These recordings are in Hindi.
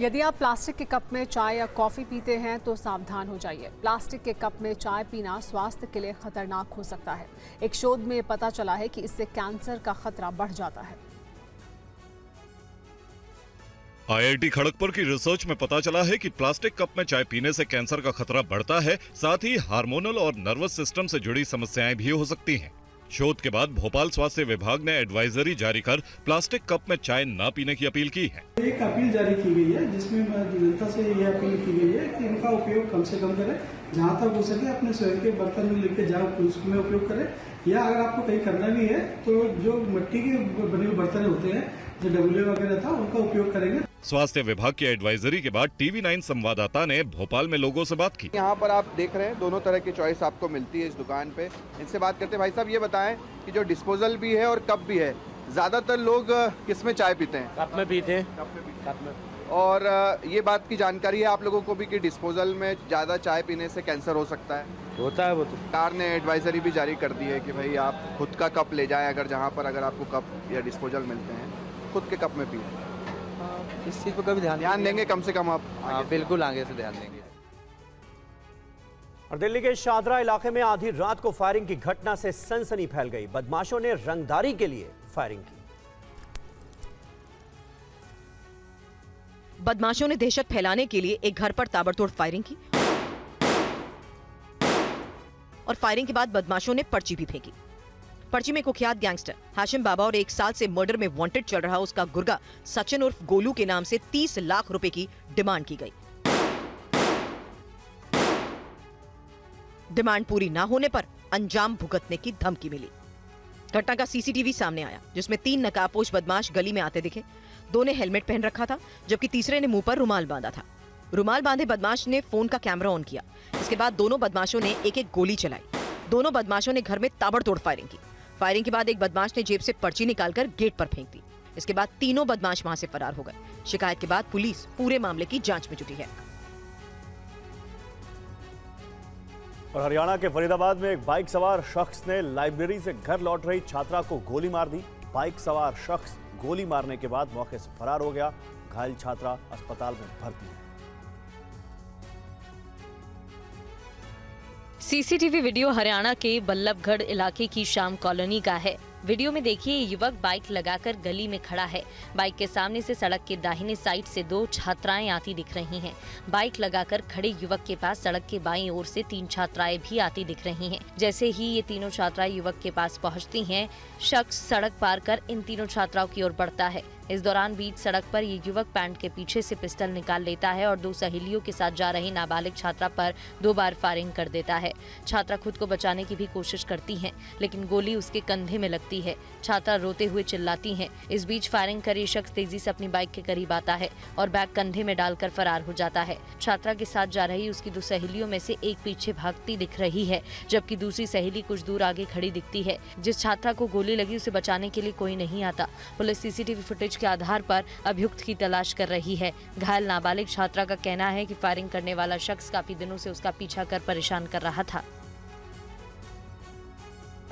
यदि आप प्लास्टिक के कप में चाय या कॉफ़ी पीते हैं तो सावधान हो जाइए। प्लास्टिक के कप में चाय पीना स्वास्थ्य के लिए खतरनाक हो सकता है। एक शोध में ये पता चला है कि इससे कैंसर का खतरा बढ़ जाता है। IIT खड़गपुर की रिसर्च में पता चला है कि प्लास्टिक कप में चाय पीने से कैंसर का खतरा बढ़ता है, साथ ही हार्मोनल और नर्वस सिस्टम से जुड़ी समस्याएं भी हो सकती हैं। शोध के बाद भोपाल स्वास्थ्य विभाग ने एडवाइजरी जारी कर प्लास्टिक कप में चाय न पीने की अपील की है। एक अपील जारी की गई है जिसमें जनता से यह अपील की गई है कि इनका उपयोग कम से कम करें, जहां तक हो सके अपने स्वयं के बर्तन में लेके जाओ उसमें उपयोग करें, या अगर आपको कहीं करना भी है तो जो मिट्टी के बने हुए बर्तन होते हैं जो डबले वगैरह था उनका उपयोग करेंगे। स्वास्थ्य विभाग की एडवाइजरी के बाद TV9 संवाददाता ने भोपाल में लोगों से बात की। यहाँ पर आप देख रहे हैं दोनों तरह की चॉइस आपको मिलती है इस दुकान पे। इनसे बात करते हैं। भाई साहब ये बताएं कि जो डिस्पोजल भी है और कप भी है, ज्यादातर लोग किस में चाय पीते हैं? कप में पीते हैं। कप में। और ये बात की जानकारी है आप लोगों को भी कि डिस्पोजल में ज्यादा चाय पीने से कैंसर हो सकता है? होता है वो तो। सरकार ने एडवाइजरी भी जारी कर दी है कि भाई आप खुद का कप ले जाएं, अगर जहाँ पर अगर आपको कप या डिस्पोजल मिलते हैं खुद के कप में पिए। इस चीज़ पर कभी ध्यान देंगे कम से कम आप? बिल्कुल आगे से ध्यान देंगे। और दिल्ली के शादरा इलाके में आधी रात को फायरिंग की घटना से सनसनी फैल गई। बदमाशों ने रंगदारी के लिए फायरिंग की। बदमाशों ने दहशत फैलाने के लिए एक घर पर ताबड़तोड़ फायरिंग की और फायरिंग के बाद बदमाशों ने पर्ची भी फेंकी। पर्ची में कुख्यात गैंगस्टर हाशिम बाबा और 1 साल से मर्डर में वांटेड चल रहा उसका गुर्गा सचिन उर्फ गोलू के नाम से 30 लाख रुपए की डिमांड की गई। डिमांड पूरी ना होने पर अंजाम भुगतने की धमकी मिली। घटना का CCTV सामने आया जिसमें 3 नकाबपोश बदमाश गली में आते दिखे। 2 ने हेलमेट पहन रखा था जबकि तीसरे ने मुंह पर रुमाल बांधा था। रुमाल बांधे बदमाश ने फोन का कैमरा ऑन किया। इसके बाद दोनों बदमाशों ने एक गोली चलाई। दोनों बदमाशों ने घर में ताबड़तोड़ फायरिंग की। फायरिंग के बाद एक बदमाश ने जेब से पर्ची निकालकर गेट पर फेंक दी। इसके बाद तीनों बदमाश वहां से फरार हो गए। शिकायत के बाद पुलिस पूरे मामले की जांच में जुटी है। और हरियाणा के फरीदाबाद में एक बाइक सवार शख्स ने लाइब्रेरी से घर लौट रही छात्रा को गोली मार दी। बाइक सवार शख्स गोली मारने के बाद मौके से फरार हो गया। घायल छात्रा अस्पताल में भर्ती है। CCTV वीडियो हरियाणा के बल्लभगढ़ इलाके की श्याम कॉलोनी का है। वीडियो में देखिए युवक बाइक लगाकर गली में खड़ा है। बाइक के सामने से सड़क के दाहिने साइड से 2 छात्राएं आती दिख रही हैं। बाइक लगाकर खड़े युवक के पास सड़क के बाईं ओर से 3 छात्राएं भी आती दिख रही हैं। जैसे ही ये तीनों छात्राएं युवक के पास पहुंचती हैं, शख्स सड़क पार कर इन तीनों छात्राओं की ओर बढ़ता है। इस दौरान बीच सड़क पर ये युवक पैंट के पीछे से पिस्टल निकाल लेता है और 2 सहेलियों के साथ जा रही नाबालिग छात्रा पर 2 बार फायरिंग कर देता है। छात्रा खुद को बचाने की भी कोशिश करती है लेकिन गोली उसके कंधे में लगती है। छात्रा रोते हुए चिल्लाती है। इस बीच फायरिंग कर ये शख्स तेजी से अपनी बाइक के करीब आता है और बैग कंधे में डालकर फरार हो जाता है। छात्रा के साथ जा रही उसकी 2 सहेलियों में से एक पीछे भागती दिख रही है जबकि दूसरी सहेली कुछ दूर आगे खड़ी दिखती है। जिस छात्रा को गोली लगी उसे बचाने के लिए कोई नहीं आता। पुलिस CCTV फुटेज के आधार पर अभियुक्त की तलाश कर रही है। घायल नाबालिग छात्रा का कहना है कि फायरिंग करने वाला शख्स काफी दिनों से उसका पीछा कर परेशान कर रहा था।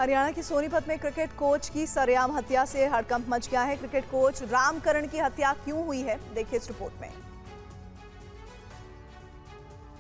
हरियाणा की सोनीपत में क्रिकेट कोच की सरेआम हत्या से हड़कंप मच गया है। क्रिकेट कोच रामकरण की हत्या क्यों हुई है, देखिए इस रिपोर्ट में।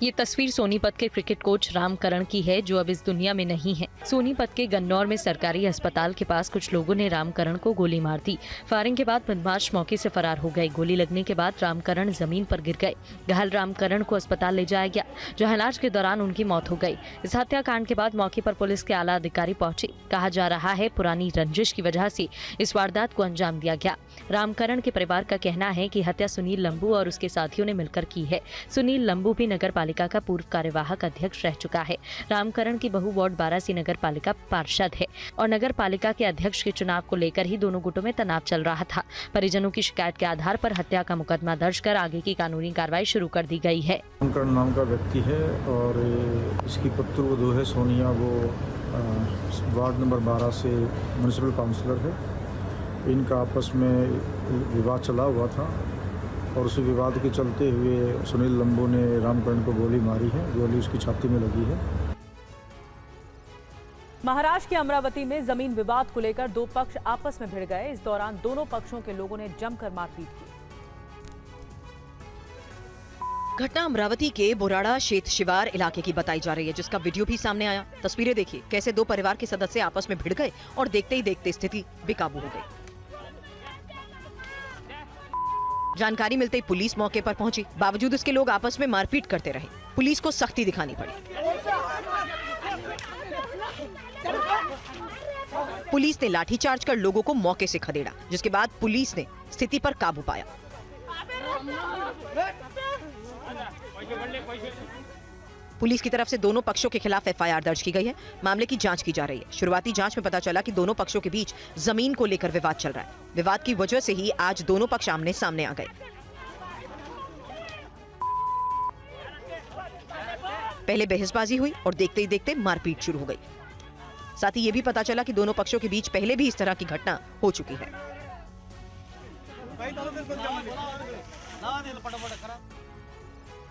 ये तस्वीर सोनीपत के क्रिकेट कोच रामकरण की है जो अब इस दुनिया में नहीं है। सोनीपत के गन्नौर में सरकारी अस्पताल के पास कुछ लोगों ने रामकरण को गोली मार दी। फायरिंग के बाद बदमाश मौके से फरार हो गए। गोली लगने के बाद रामकरण जमीन पर गिर गए। घायल रामकरण को अस्पताल ले जाया गया जहां इलाज के दौरान उनकी मौत हो गई। इस हत्याकांड के बाद मौके पर पुलिस के आला अधिकारी पहुंचे। कहा जा रहा है पुरानी रंजिश की वजह से इस वारदात को अंजाम दिया गया। रामकरण के परिवार का कहना है कि हत्या सुनील लंबू और उसके साथियों ने मिलकर की है। सुनील लंबू भी नगर पालिका का पूर्व कार्यवाहक अध्यक्ष रह चुका है। रामकरण की बहू वार्ड 12 से नगर पालिका पार्षद है और नगर पालिका के अध्यक्ष के चुनाव को लेकर ही दोनों गुटों में तनाव चल रहा था। परिजनों की शिकायत के आधार पर हत्या का मुकदमा दर्ज कर आगे की कानूनी कार्रवाई शुरू कर दी गई है। रामकरण नाम का व्यक्ति है और इसकी पुत्रवधू है सोनिया, वो वार्ड नंबर 12 से म्युनिसिपल काउंसलर है। इनका आपस में विवाद चला हुआ था और उस विवाद के चलते हुए सुनील लंबू ने रामकरण को गोली मारी है। गोली उसकी छाती में लगी है। महाराष्ट्र के अमरावती में जमीन विवाद को लेकर 2 पक्ष आपस में भिड़ गए। इस दौरान दोनों पक्षों के लोगों ने जमकर मारपीट की। घटना अमरावती के बोराड़ा शेत शिवार इलाके की बताई जा रही है, जिसका वीडियो भी सामने आया। तस्वीरें देखिए कैसे दो परिवार के सदस्य आपस में भिड़ गए और देखते ही देखते स्थिति बेकाबू हो गई। जानकारी मिलते ही पुलिस मौके पर पहुंची। बावजूद इसके लोग आपस में मारपीट करते रहे। पुलिस को सख्ती दिखानी पड़ी। पुलिस ने लाठीचार्ज कर लोगों को मौके से खदेड़ा, जिसके बाद पुलिस ने स्थिति पर काबू पाया। पुलिस की तरफ से दोनों पक्षों के खिलाफ एफआईआर दर्ज की गई है। मामले की जांच की जा रही है। शुरुआती जांच में पता चला कि दोनों पक्षों के बीच जमीन को लेकर विवाद चल रहा है। विवाद की वजह से ही आज दोनों पक्ष आमने सामने आ गए। पहले बहसबाजी हुई और देखते ही देखते मारपीट शुरू हो गई। साथ ही ये भी पता चला कि दोनों पक्षों के बीच पहले भी इस तरह की घटना हो चुकी है।